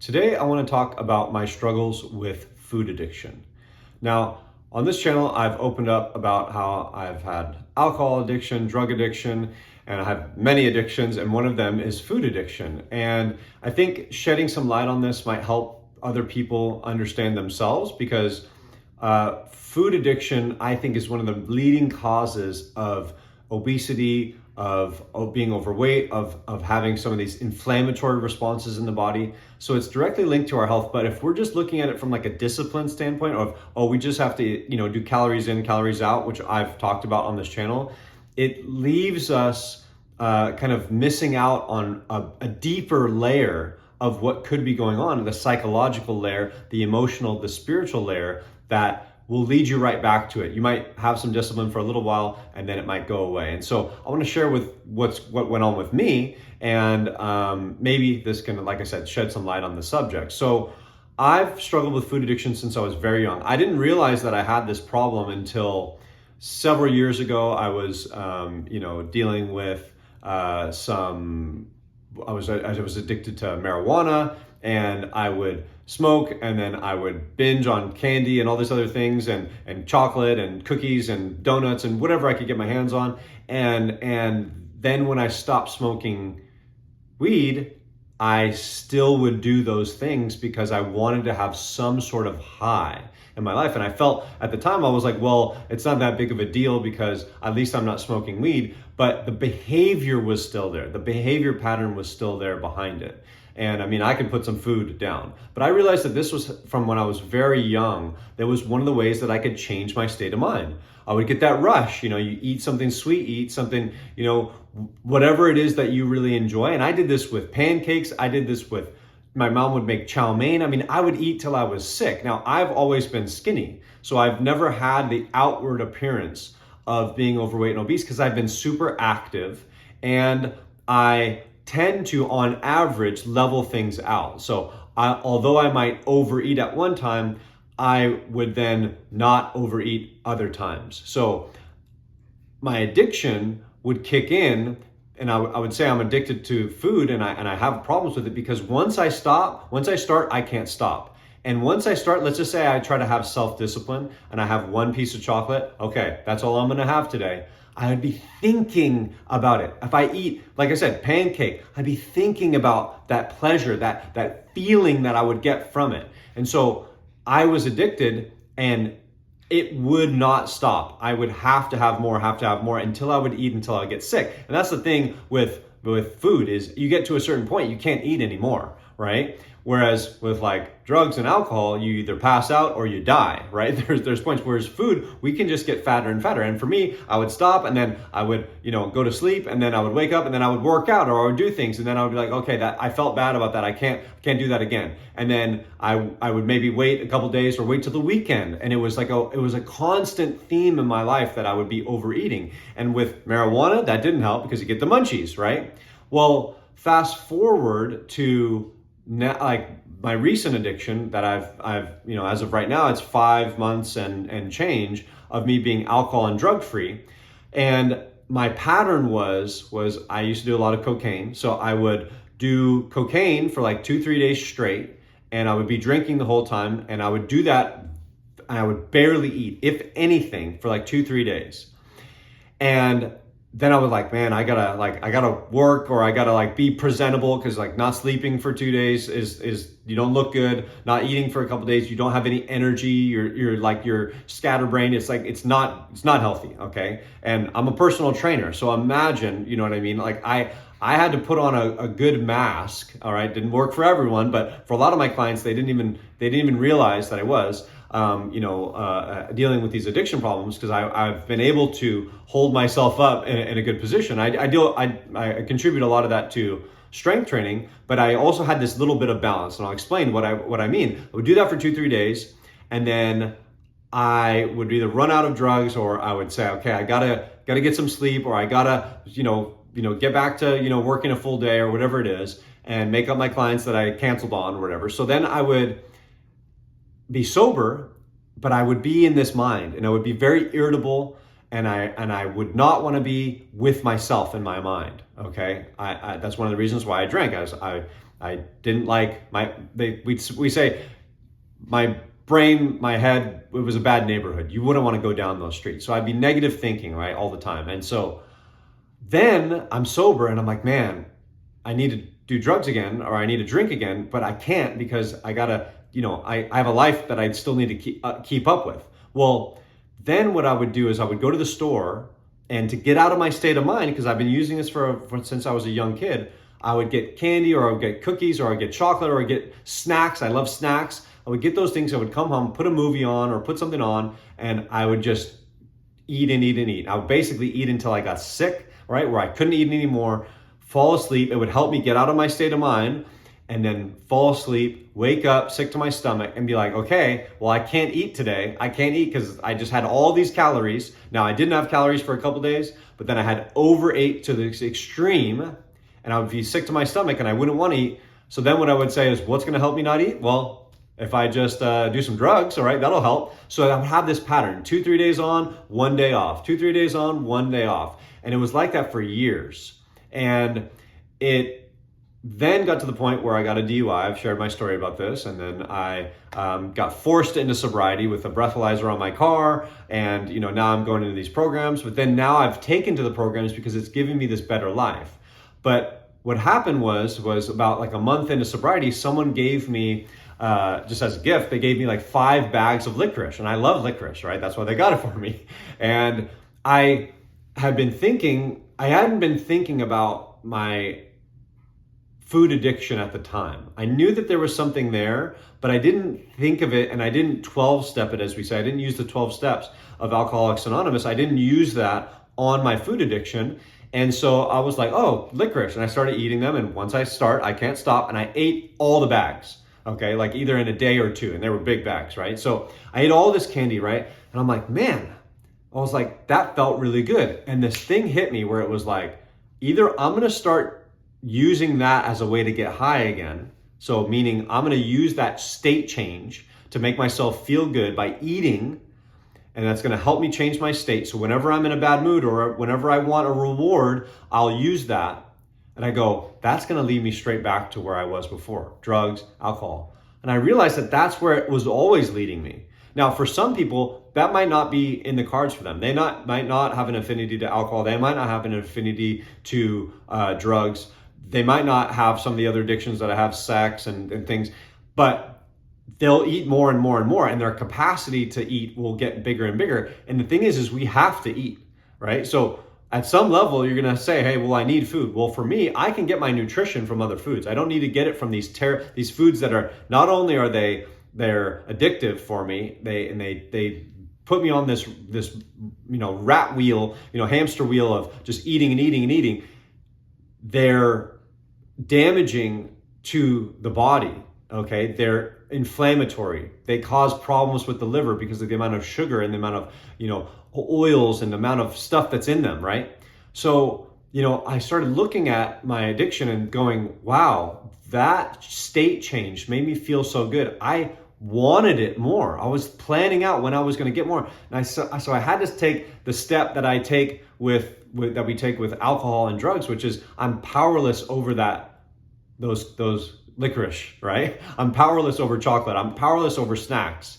Today, I want to talk about my struggles with food addiction. Now, on this channel, I've opened up about how I've had alcohol addiction, drug addiction, and I have many addictions, and one of them is food addiction. And I think shedding some light on this might help other people understand themselves because food addiction, I think, is one of the leading causes of obesity, of being overweight, of having some of these inflammatory responses in the body. So it's directly linked to our health. But if we're just looking at it from like a discipline standpoint of, oh, we just have to, do calories in, calories out, which I've talked about on this channel, it leaves us kind of missing out on a deeper layer of what could be going on, the psychological layer, the emotional, the spiritual layer that will lead you right back to it. You might have some discipline for a little while and then it might go away. And so I want to share with what went on with me, and maybe this can, like I said, shed some light on the subject. So I've struggled with food addiction since I was very young. I didn't realize that I had this problem until several years ago. I was, dealing with I was addicted to marijuana, and I would smoke, and then I would binge on candy and all these other things, and chocolate and cookies and donuts and whatever I could get my hands on. And then when I stopped smoking weed, I still would do those things because I wanted to have some sort of high in my life. And I felt at the time, I was like, well, it's not that big of a deal because at least I'm not smoking weed, but the behavior was still there. The behavior pattern was still there behind it. And I mean, I could put some food down, but I realized that this was from when I was very young. That was one of the ways that I could change my state of mind. I would get that rush, you eat something sweet, you eat something, whatever it is that you really enjoy. And I did this with pancakes. I did this with, my mom would make chow mein. I mean, I would eat till I was sick. Now, I've always been skinny, so I've never had the outward appearance of being overweight and obese because I've been super active, and I tend to, on average, level things out. So although I might overeat at one time, I would then not overeat other times. So my addiction would kick in, and I would say I'm addicted to food, and I have problems with it because once I start, I can't stop. And once I start, let's just say I try to have self-discipline and I have one piece of chocolate. Okay, that's all I'm gonna have today. I would be thinking about it. If I eat, like I said, pancake, I'd be thinking about that pleasure, that feeling that I would get from it. And so I was addicted, and it would not stop. I would have to have more until I would eat until I get sick. And that's the thing with food is you get to a certain point, you can't eat anymore, right? Whereas with like drugs and alcohol, you either pass out or you die, right? There's points, whereas food, we can just get fatter and fatter. And for me, I would stop, and then I would, go to sleep, and then I would wake up, and then I would work out, or I would do things. And then I would be like, okay, that I felt bad about that. I can't do that again. And then I would maybe wait a couple days or wait till the weekend. And it was like it was a constant theme in my life that I would be overeating. And with marijuana, that didn't help because you get the munchies, right? Well, fast forward to now, like my recent addiction that I've as of right now, it's 5 months and change of me being alcohol and drug free. And my pattern was I used to do a lot of cocaine. So I would do cocaine for like 2-3 days straight, and I would be drinking the whole time, and I would do that, and I would barely eat, if anything, for like 2-3 days. And then I was like, man, I gotta work, or I gotta be presentable, because not sleeping for 2 days is you don't look good. Not eating for a couple days, you don't have any energy. You're scatterbrained. It's not healthy. Okay. And I'm a personal trainer, so imagine, you know what I mean? I had to put on a good mask. All right. Didn't work for everyone, but for a lot of my clients, they didn't even realize that I was dealing with these addiction problems, because I've been able to hold myself up in a good position. I contribute a lot of that to strength training, but I also had this little bit of balance, and I'll explain what I mean. I would do that for 2-3 days, and then I would either run out of drugs, or I would say, okay, I gotta get some sleep, or I gotta get back to working a full day or whatever it is, and make up my clients that I canceled on or whatever. So then I would be sober, but I would be in this mind, and I would be very irritable, and I would not want to be with myself in my mind. Okay, that's one of the reasons why I drank. I didn't like we say my brain, my head, it was a bad neighborhood. You wouldn't want to go down those streets. So I'd be negative thinking, right, all the time. And so then I'm sober and I'm like, man, I need to do drugs again, or I need to drink again, but I can't because I gotta, I have a life that I still need to keep up with. Well, then what I would do is I would go to the store, and to get out of my state of mind, because I've been using this for since I was a young kid, I would get candy, or I would get cookies, or I would get chocolate, or I would get snacks. I love snacks. I would get those things. I would come home, put a movie on or put something on, and I would just eat and eat and eat. I would basically eat until I got sick, right? Where I couldn't eat anymore, fall asleep. It would help me get out of my state of mind, and then fall asleep, wake up sick to my stomach, and be like, okay, well, I can't eat today. I can't eat because I just had all these calories. Now, I didn't have calories for a couple days, but then I had overate to the extreme, and I would be sick to my stomach and I wouldn't want to eat. So then what I would say is, what's going to help me not eat? Well, if I just do some drugs, all right, that'll help. So I would have this pattern, 2-3 days on, 1 day off, 2-3 days on, 1 day off. And it was like that for years. And it then got to the point where I got a DUI. I've shared my story about this. And then I got forced into sobriety with a breathalyzer on my car. And, now I'm going into these programs. But then now I've taken to the programs because it's giving me this better life. But what happened was about like a month into sobriety, someone gave me, just as a gift, they gave me like 5 bags of licorice. And I love licorice, right? That's why they got it for me. And I hadn't been thinking about my food addiction at the time. I knew that there was something there, but I didn't think of it, and I didn't 12-step it, as we say. I didn't use the 12 steps of Alcoholics Anonymous. I didn't use that on my food addiction. And so I was like, oh, licorice. And I started eating them. And once I start, I can't stop. And I ate all the bags, okay? Like either in a day or two. And they were big bags, right? So I ate all this candy, right? And I'm like, man, I was like, that felt really good. And this thing hit me where it was like, either I'm going to start using that as a way to get high again. So meaning I'm going to use that state change to make myself feel good by eating. And that's going to help me change my state. So whenever I'm in a bad mood or whenever I want a reward, I'll use that. And I go, that's going to lead me straight back to where I was before, drugs, alcohol. And I realized that that's where it was always leading me. Now, for some people, that might not be in the cards for them. They might not have an affinity to alcohol. They might not have an affinity to drugs. They might not have some of the other addictions that I have, sex and things, but they'll eat more and more and more, and their capacity to eat will get bigger and bigger. And the thing is we have to eat, right? So at some level, you're going to say, hey, well, I need food. Well, for me, I can get my nutrition from other foods. I don't need to get it from these foods that are, not only are they're addictive for me, they put me on this rat wheel, hamster wheel of just eating and eating and eating. They're damaging to the body, okay? They're inflammatory. They cause problems with the liver because of the amount of sugar and the amount of, oils and the amount of stuff that's in them, right? So, I started looking at my addiction and going, wow, that state change made me feel so good. I wanted it more. I was planning out when I was going to get more. And so I had to take the step that I take that we take with alcohol and drugs, which is I'm powerless over those licorice, right? I'm powerless over chocolate. I'm powerless over snacks.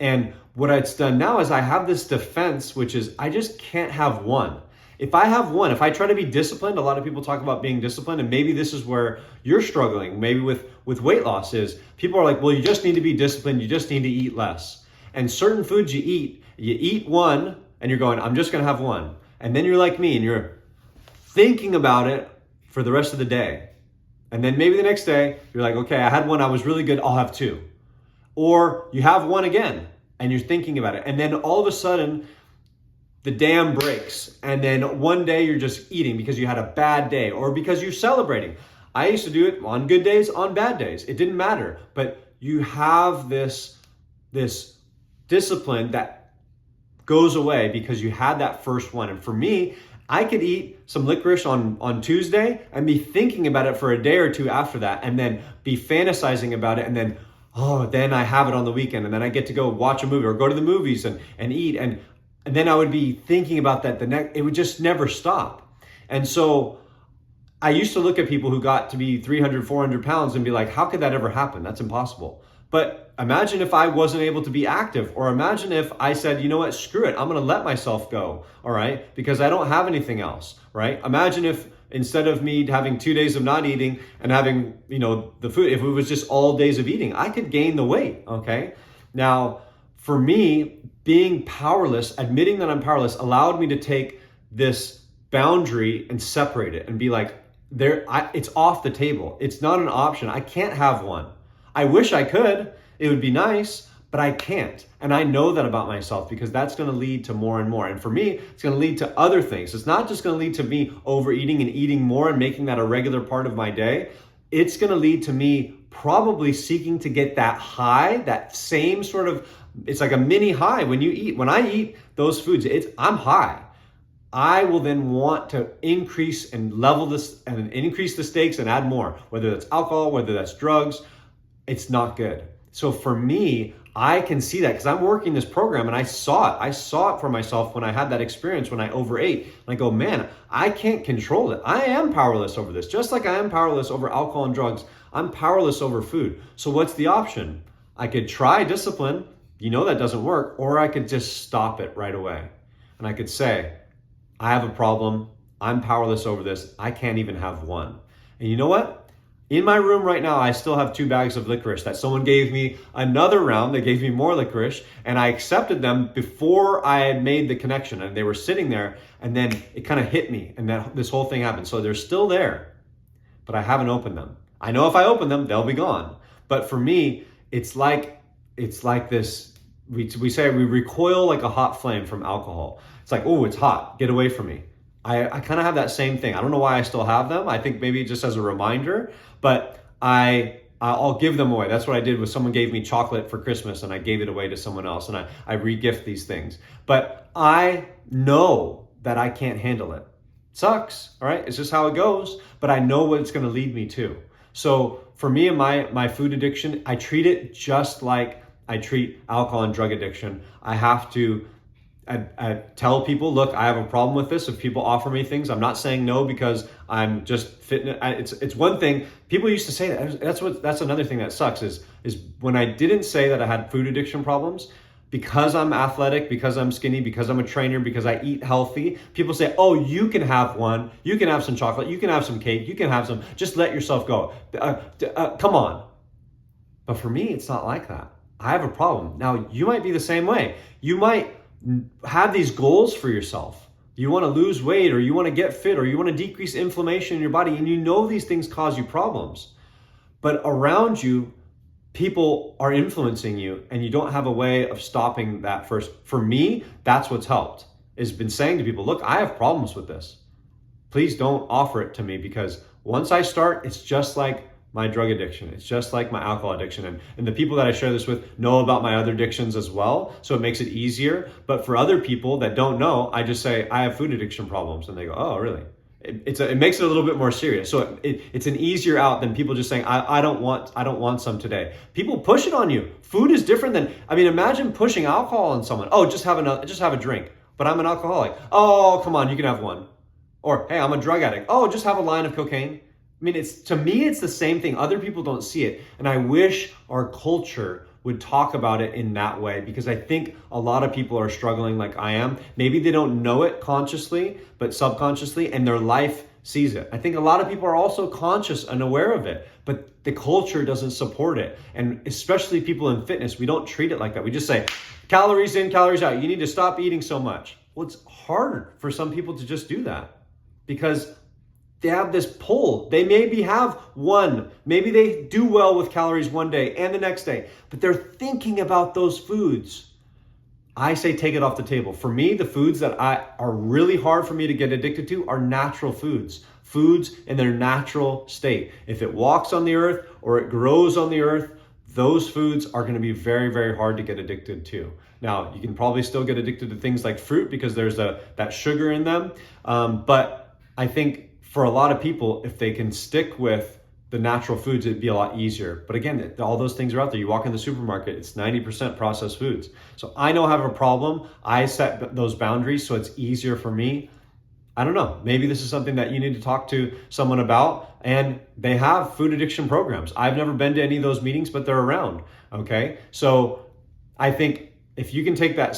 And what it's done now is I have this defense, which is I just can't have one. If I try to be disciplined, a lot of people talk about being disciplined, and maybe this is where you're struggling, maybe with weight loss, is people are like, well, you just need to be disciplined. You just need to eat less. And certain foods you eat one and you're going, I'm just going to have one. And then you're like me and you're thinking about it for the rest of the day. And then maybe the next day you're like, okay, I had one, I was really good, I'll have 2. Or you have one again and you're thinking about it. And then all of a sudden the dam breaks. And then one day you're just eating because you had a bad day or because you're celebrating. I used to do it on good days, on bad days. It didn't matter. But you have this discipline that goes away because you had that first one. And for me, I could eat some licorice on Tuesday and be thinking about it for a day or two after that, and then be fantasizing about it, and then, then I have it on the weekend, and then I get to go watch a movie or go to the movies and eat, and then I would be thinking about that it would just never stop. And so I used to look at people who got to be 300, 400 pounds and be like, how could that ever happen? That's impossible. But imagine if I wasn't able to be active, or imagine if I said, you know what, screw it, I'm gonna let myself go, all right? Because I don't have anything else, right? Imagine if instead of me having 2 days of not eating and having, the food, if it was just all days of eating, I could gain the weight, okay? Now, for me, being powerless, admitting that I'm powerless, allowed me to take this boundary and separate it and be like, it's off the table. It's not an option. I can't have one. I wish I could. It would be nice, but I can't. And I know that about myself because that's going to lead to more and more. And for me, it's going to lead to other things. It's not just going to lead to me overeating and eating more and making that a regular part of my day. It's going to lead to me probably seeking to get that high, that same sort of, it's like a mini high when you eat. When I eat those foods, I'm high. I will then want to increase and level this and increase the stakes and add more, whether that's alcohol, whether that's drugs. It's not good. So for me, I can see that because I'm working this program and I saw it. I saw it for myself when I had that experience when I overate. And I go, man, I can't control it. I am powerless over this. Just like I am powerless over alcohol and drugs, I'm powerless over food. So what's the option? I could try discipline. That doesn't work. Or I could just stop it right away. And I could say, I have a problem. I'm powerless over this. I can't even have one. And you know what? In my room right now, I still have 2 bags of licorice that someone gave me another round. They gave me more licorice and I accepted them before I had made the connection, and they were sitting there and then it kind of hit me and this whole thing happened. So they're still there, but I haven't opened them. I know if I open them, they'll be gone. But for me, it's like this, we say we recoil like a hot flame from alcohol. It's like, oh, it's hot, get away from me. I kind of have that same thing. I don't know why I still have them. I think maybe just as a reminder, but I'll give them away. That's what I did with someone gave me chocolate for Christmas and I gave it away to someone else, and I re-gift these things. But I know that I can't handle it. Sucks, all right? It's just how it goes, but I know what it's gonna lead me to. So for me and my food addiction, I treat it just like I treat alcohol and drug addiction. I have to I tell people, look, I have a problem with this. If people offer me things, I'm not saying no because I'm just fitness. It's one thing. People used to say that. That's another thing that sucks is when I didn't say that I had food addiction problems, because I'm athletic, because I'm skinny, because I'm a trainer, because I eat healthy, people say, oh, you can have one. You can have some chocolate. You can have some cake. You can have some. Just let yourself go. Come on. But for me, it's not like that. I have a problem. Now, you might be the same way. You might have these goals for yourself. You want to lose weight, or you want to get fit, or you want to decrease inflammation in your body, and these things cause you problems. But around you, people are influencing you, and you don't have a way of stopping that first. For me, that's what's helped, is been saying to people, look, I have problems with this. Please don't offer it to me, because once I start, it's just like my drug addiction. It's just like my alcohol addiction. And the people that I share this with know about my other addictions as well. So it makes it easier. But for other people that don't know, I just say, I have food addiction problems. And they go, oh, really? It makes it a little bit more serious. So it's an easier out than people just saying, I don't want some today. People push it on you. Food is different than, imagine pushing alcohol on someone. Oh, just have a drink. But I'm an alcoholic. Oh, come on, you can have one. Or, hey, I'm a drug addict. Oh, just have a line of cocaine. To me, it's the same thing. Other people don't see it. And I wish our culture would talk about it in that way, because I think a lot of people are struggling like I am. Maybe they don't know it consciously, but subconsciously, and their life sees it. I think a lot of people are also conscious and aware of it, but the culture doesn't support it. And especially people in fitness, we don't treat it like that. We just say, calories in, calories out. You need to stop eating so much. Well, it's hard for some people to just do that because they have this pull. They maybe have one. Maybe they do well with calories one day and the next day, but they're thinking about those foods. I say take it off the table. For me, the foods that are really hard for me to get addicted to are natural foods. Foods in their natural state. If it walks on the earth or it grows on the earth, those foods are going to be very, very hard to get addicted to. Now, you can probably still get addicted to things like fruit because there's that sugar in them. But I think for a lot of people, if they can stick with the natural foods, it'd be a lot easier. But again, all those things are out there. You walk in the supermarket, it's 90% processed foods. So I know I have a problem. I set those boundaries so it's easier for me. I don't know. Maybe this is something that you need to talk to someone about, and they have food addiction programs. I've never been to any of those meetings, but they're around. Okay. So I think if you can take that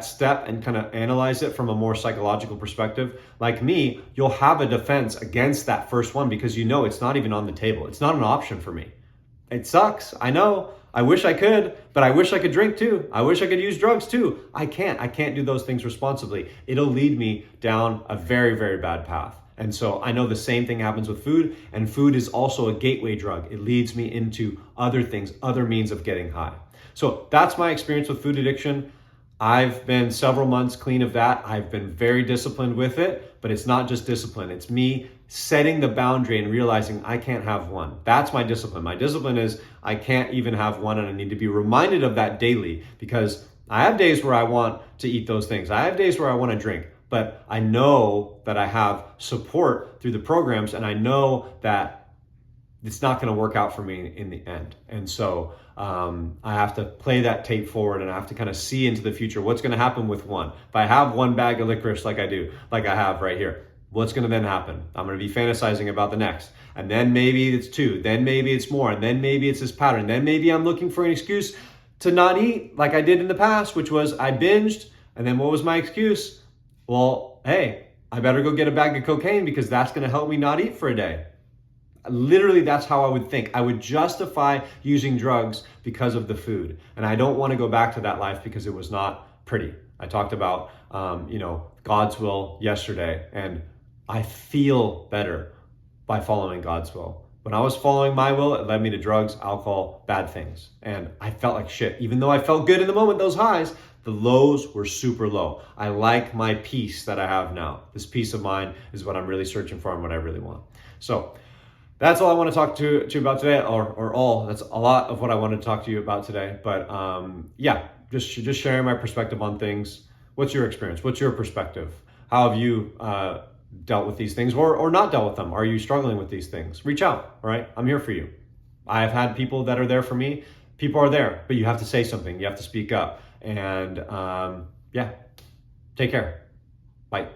step and kind of analyze it from a more psychological perspective, like me, you'll have a defense against that first one because you know it's not even on the table. It's not an option for me. It sucks. I know. I wish I could, but I wish I could drink too. I wish I could use drugs too. I can't. I can't do those things responsibly. It'll lead me down a very, very bad path. And so I know the same thing happens with food, and food is also a gateway drug. It leads me into other things, other means of getting high. So that's my experience with food addiction. I've been several months clean of that. I've been very disciplined with it, but it's not just discipline. It's me setting the boundary and realizing I can't have one. That's my discipline. My discipline is I can't even have one, and I need to be reminded of that daily because I have days where I want to eat those things. I have days where I want to drink, but I know that I have support through the programs, and I know that it's not going to work out for me in the end. And so I have to play that tape forward, and I have to kind of see into the future what's going to happen with one. If I have one bag of licorice like I have right here, what's going to then happen? I'm going to be fantasizing about the next. And then maybe it's two, then maybe it's more, and then maybe it's this pattern. Then maybe I'm looking for an excuse to not eat like I did in the past, which was I binged. And then what was my excuse? Well, hey, I better go get a bag of cocaine because that's going to help me not eat for a day. Literally, that's how I would think. I would justify using drugs because of the food. And I don't want to go back to that life because it was not pretty. I talked about, God's will yesterday, and I feel better by following God's will. When I was following my will, it led me to drugs, alcohol, bad things. And I felt like shit. Even though I felt good in the moment, those highs, the lows were super low. I like my peace that I have now. This peace of mind is what I'm really searching for and what I really want. So that's all I want to talk to you about today, that's a lot of what I wanted to talk to you about today. But just sharing my perspective on things. What's your experience? What's your perspective? How have you dealt with these things or not dealt with them? Are you struggling with these things? Reach out, all right? I'm here for you. I've had people that are there for me. People are there, but you have to say something. You have to speak up. And take care. Bye.